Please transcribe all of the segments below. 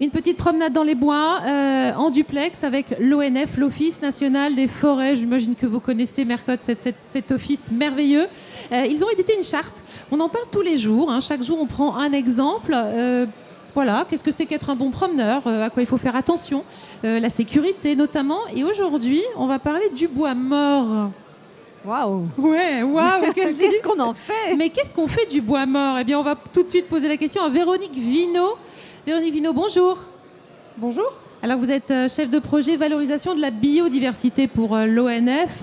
Une petite promenade dans les bois en duplex avec l'ONF, l'Office national des forêts. J'imagine que vous connaissez, Mercotte, cet office merveilleux. Ils ont édité une charte. On en parle tous les jours. Hein. Chaque jour, on prend un exemple. Voilà, qu'est-ce que c'est qu'être un bon promeneur, à quoi il faut faire attention, la sécurité notamment. Et aujourd'hui, on va parler du bois mort. Waouh! Ouais, waouh! Qu'est-ce qu'on en fait? Mais qu'est-ce qu'on fait du bois mort? Eh bien, on va tout de suite poser la question à Véronique Vinaud. Véronique Vinaud, bonjour. Bonjour. Alors, vous êtes chef de projet valorisation de la biodiversité pour l'ONF.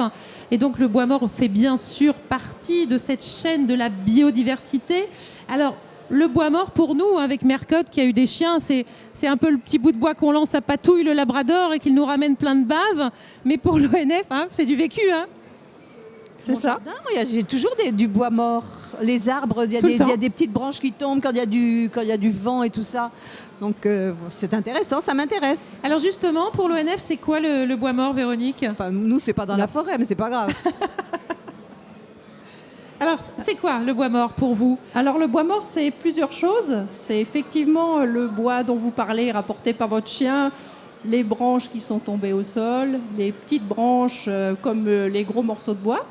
Et donc, le bois mort fait bien sûr partie de cette chaîne de la biodiversité. Alors, le bois mort, pour nous, avec Mercotte, qui a eu des chiens, c'est un peu le petit bout de bois qu'on lance à Patouille, le labrador, et qu'il nous ramène plein de bave. Mais pour l'ONF, hein, c'est du vécu, hein. C'est ça. J'ai toujours du bois mort. Les arbres, il y a des petites branches qui tombent quand il y a du vent et tout ça. Donc c'est intéressant, ça m'intéresse. Alors justement, pour l'ONF, c'est quoi le bois mort, Véronique? Enfin, nous, c'est pas dans la forêt, mais c'est pas grave. Alors, c'est quoi le bois mort pour vous? Alors le bois mort, c'est plusieurs choses. C'est effectivement le bois dont vous parlez, rapporté par votre chien, les branches qui sont tombées au sol, les petites branches comme les gros morceaux de bois.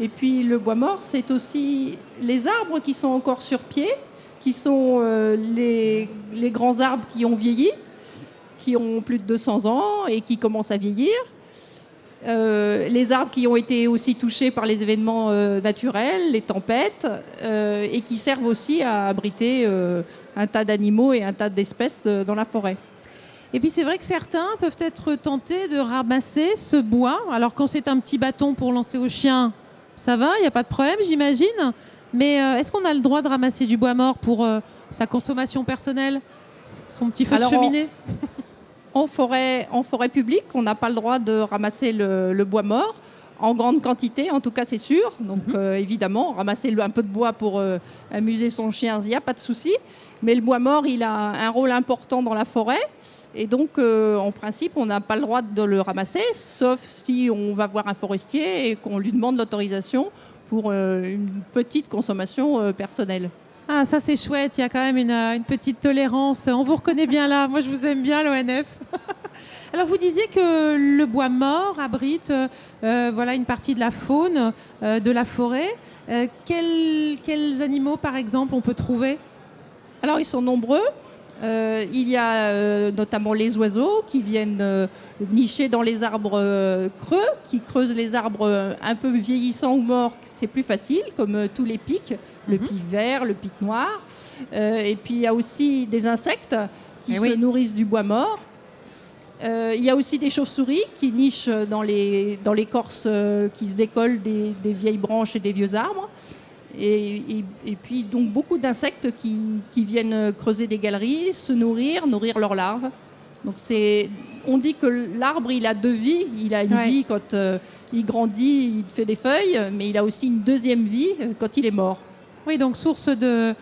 Et puis le bois mort, c'est aussi les arbres qui sont encore sur pied, qui sont les grands arbres qui ont vieilli, qui ont plus de 200 ans et qui commencent à vieillir. Les arbres qui ont été aussi touchés par les événements naturels, les tempêtes, et qui servent aussi à abriter un tas d'animaux et un tas d'espèces dans la forêt. Et puis c'est vrai que certains peuvent être tentés de ramasser ce bois. Alors quand c'est un petit bâton pour lancer au chien, ça va, il n'y a pas de problème, j'imagine. Mais est-ce qu'on a le droit de ramasser du bois mort pour sa consommation personnelle, son petit feu de cheminée? En forêt publique, on n'a pas le droit de ramasser le bois mort, en grande quantité, en tout cas c'est sûr. Donc évidemment, ramasser un peu de bois pour amuser son chien, il n'y a pas de souci. Mais le bois mort, il a un rôle important dans la forêt. Et donc, en principe, on n'a pas le droit de le ramasser, sauf si on va voir un forestier et qu'on lui demande l'autorisation pour une petite consommation personnelle. Ah, ça c'est chouette, il y a quand même une petite tolérance. On vous reconnaît bien là, moi je vous aime bien l'ONF. Alors vous disiez que le bois mort abrite voilà, une partie de la faune, de la forêt. Quels animaux par exemple on peut trouver? Alors ils sont nombreux. Il y a notamment les oiseaux qui viennent nicher dans les arbres creux, qui creusent les arbres un peu vieillissants ou morts, c'est plus facile, comme tous les pics, le pic vert, le pic noir. Et puis il y a aussi des insectes qui se nourrissent du bois mort. Il y a aussi des chauves-souris qui nichent dans l'écorce qui se décolle des vieilles branches et des vieux arbres. Et puis donc beaucoup d'insectes qui viennent creuser des galeries, se nourrir leurs larves. Donc on dit que l'arbre il a deux vies. Il a une vie quand il grandit, il fait des feuilles, mais il a aussi une deuxième vie quand il est mort. Oui, donc source de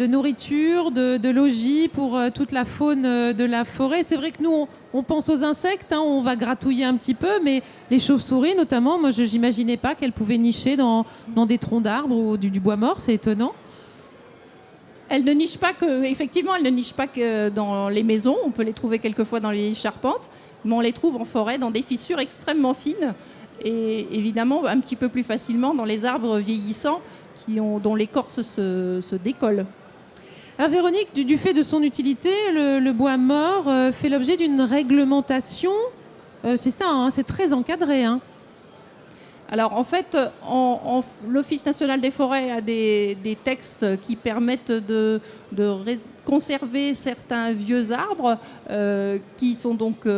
nourriture, de logis pour toute la faune de la forêt. C'est vrai que nous, on pense aux insectes, hein, on va gratouiller un petit peu, mais les chauves-souris notamment, moi je n'imaginais pas qu'elles pouvaient nicher dans des troncs d'arbres ou du bois mort, c'est étonnant. Elles ne nichent pas que dans les maisons, on peut les trouver quelquefois dans les charpentes, mais on les trouve en forêt dans des fissures extrêmement fines et évidemment un petit peu plus facilement dans les arbres vieillissants dont l'écorce se décolle. Alors Véronique, du fait de son utilité, le bois mort fait l'objet d'une réglementation. C'est ça, hein, c'est très encadré. Hein. Alors en fait, l'Office national des forêts a des textes qui permettent de conserver certains vieux arbres qui sont donc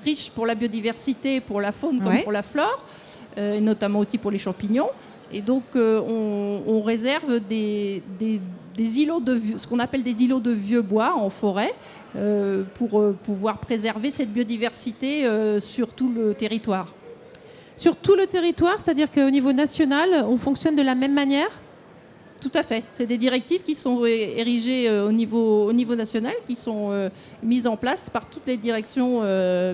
riches pour la biodiversité, pour la faune comme pour la flore, et notamment aussi pour les champignons. Et donc, on réserve des îlots ce qu'on appelle des îlots de vieux bois en forêt pour pouvoir préserver cette biodiversité sur tout le territoire. Sur tout le territoire, c'est-à-dire qu'au niveau national, on fonctionne de la même manière ? Tout à fait. C'est des directives qui sont érigées au niveau national, qui sont mises en place par toutes les directions,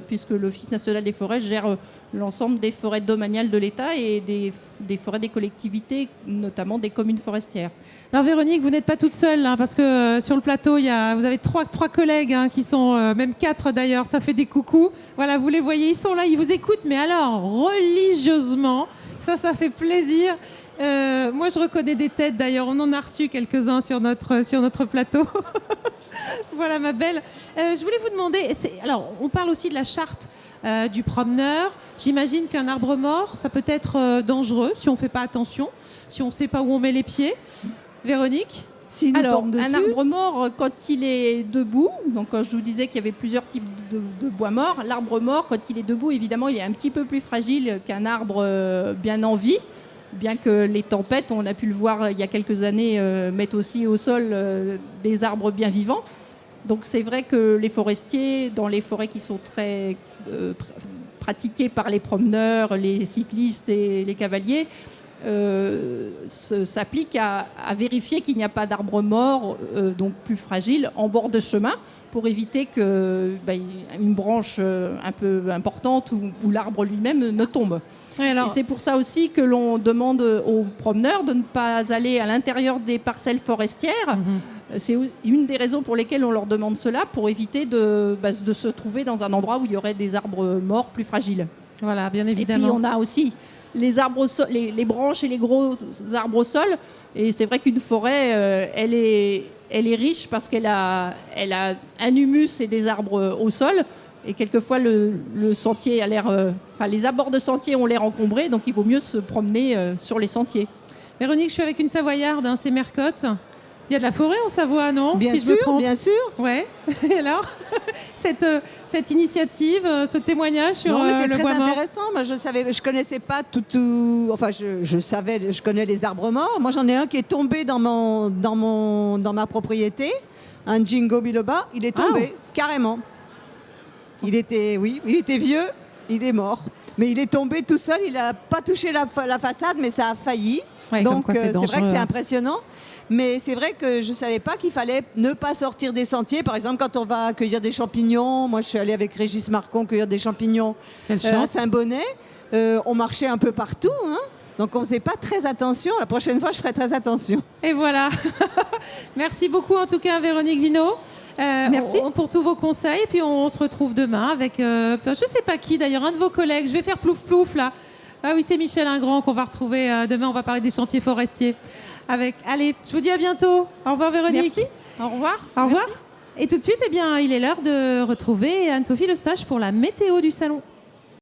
puisque l'Office national des forêts gère l'ensemble des forêts domaniales de l'État et des forêts des collectivités, notamment des communes forestières. Alors Véronique, vous n'êtes pas toute seule, hein, parce que sur le plateau, vous avez trois collègues, hein, qui sont, même 4 d'ailleurs, ça fait des coucous. Voilà, vous les voyez, ils sont là, ils vous écoutent, mais alors, religieusement, ça fait plaisir. Moi, je reconnais des têtes d'ailleurs, on en a reçu quelques-uns sur notre plateau. Voilà ma belle. Je voulais vous demander, alors on parle aussi de la charte du promeneur. J'imagine qu'un arbre mort, ça peut être dangereux si on ne fait pas attention, si on ne sait pas où on met les pieds. Véronique ? Alors, un arbre mort, quand il est debout, donc quand je vous disais qu'il y avait plusieurs types de bois morts, l'arbre mort, quand il est debout, évidemment, il est un petit peu plus fragile qu'un arbre bien en vie. Bien que les tempêtes, on a pu le voir il y a quelques années, mettent aussi au sol des arbres bien vivants. Donc c'est vrai que les forestiers, dans les forêts qui sont très pratiquées par les promeneurs, les cyclistes et les cavaliers, s'appliquent à vérifier qu'il n'y a pas d'arbres morts, donc plus fragiles, en bord de chemin, pour éviter qu'une branche un peu importante ou l'arbre lui-même ne tombe. Et c'est pour ça aussi que l'on demande aux promeneurs de ne pas aller à l'intérieur des parcelles forestières. C'est une des raisons pour lesquelles on leur demande cela, pour éviter de se trouver dans un endroit où il y aurait des arbres morts plus fragiles. Voilà, bien évidemment. Et puis on a aussi les arbres les branches et les gros arbres au sol. Et c'est vrai qu'une forêt, elle est riche parce qu'elle a un humus et des arbres au sol. Et quelquefois, le sentier a l'air... les abords de sentiers ont l'air encombrés, donc il vaut mieux se promener sur les sentiers. Véronique, je suis avec une Savoyarde, hein, c'est Mercotte. Il y a de la forêt en Savoie, non ? Bien si sûr, je me trompe. Bien sûr. Ouais. Et alors, cette initiative, ce témoignage sur le bois mort. Non, mais c'est très intéressant. Moi, je connaissais pas tout. Enfin, je connais les arbres morts. Moi, j'en ai un qui est tombé dans ma propriété, un Ginkgo biloba. Il est tombé carrément. Il était vieux, il est mort. Mais il est tombé tout seul, il n'a pas touché la façade, mais ça a failli. Ouais, donc c'est vrai que c'est impressionnant. Mais c'est vrai que je ne savais pas qu'il fallait ne pas sortir des sentiers. Par exemple, quand on va cueillir des champignons, moi je suis allée avec Régis Marcon cueillir des champignons à Saint-Bonnet. On marchait un peu partout, hein. Donc on ne faisait pas très attention. La prochaine fois, je ferai très attention. Et voilà. Merci beaucoup en tout cas, Véronique Vinault. Merci. Pour tous vos conseils. Et puis on se retrouve demain avec, je ne sais pas qui d'ailleurs, un de vos collègues. Je vais faire plouf plouf là. Ah oui, c'est Michel Ingrand qu'on va retrouver demain. On va parler des chantiers forestiers. Allez, je vous dis à bientôt. Au revoir Véronique. Merci. Au revoir. Au revoir. Et tout de suite, il est l'heure de retrouver Anne-Sophie Lesage pour la météo du salon.